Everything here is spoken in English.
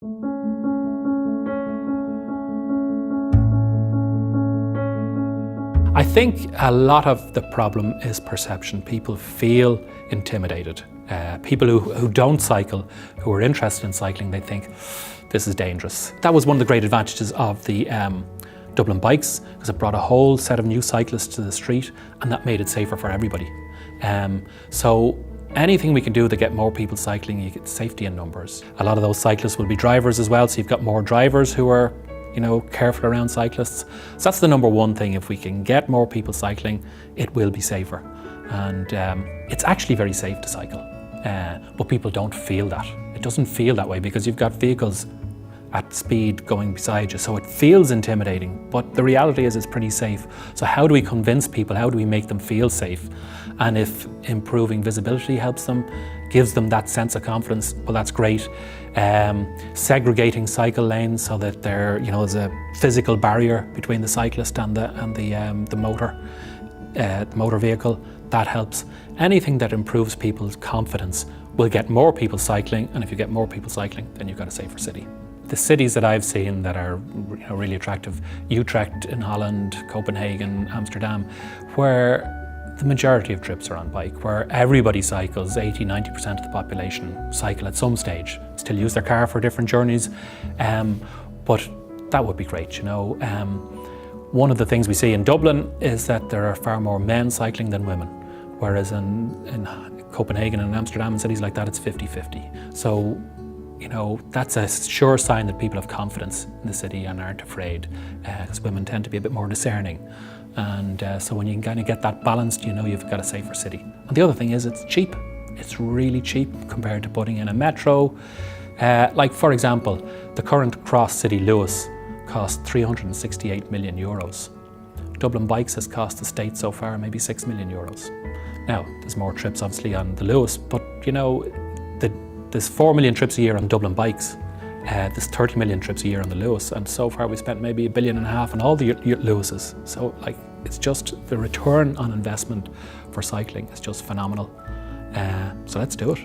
I think a lot of the problem is perception. People feel intimidated. People who don't cycle, who are interested in cycling, they think this is dangerous. That was one of the great advantages of the Dublin bikes, because it brought a whole set of new cyclists to the street, and that made it safer for everybody. So anything we can do to get more people cycling, you get safety in numbers. A lot of those cyclists will be drivers as well, so you've got more drivers who are careful around cyclists. So that's the number one thing. If we can get more people cycling, it will be safer. And it's actually very safe to cycle, but people don't feel that. It doesn't feel that way because you've got vehicles at speed going beside you, so it feels intimidating, but the reality is it's pretty safe. So how do we convince people? How do we make them feel safe? And if improving visibility helps them, gives them that sense of confidence, well, that's great. Segregating cycle lanes so that there's a physical barrier between the cyclist and the motor vehicle, that helps. Anything that improves people's confidence will get more people cycling, and if you get more people cycling, then you've got a safer city. The cities that I've seen that are really attractive, Utrecht in Holland, Copenhagen, Amsterdam, where the majority of trips are on bike, where everybody cycles, 80–90% of the population cycle at some stage, still use their car for different journeys, but that would be great. One of the things we see in Dublin is that there are far more men cycling than women, whereas in Copenhagen and Amsterdam and cities like that, it's 50–50. So that's a sure sign that people have confidence in the city and aren't afraid, because women tend to be a bit more discerning. And so when you can kind of get that balanced, you've got a safer city. And the other thing is it's cheap. It's really cheap compared to putting in a metro. Like for example, the current cross-city Luas cost €368 million. Dublin Bikes has cost the state so far maybe €6 million. Now, there's more trips obviously on the Luas, but there's 4 million trips a year on Dublin Bikes. There's 30 million trips a year on the Luas, and so far we've spent maybe $1.5 billion on all the Luases. So it's just the return on investment for cycling is just phenomenal. So let's do it.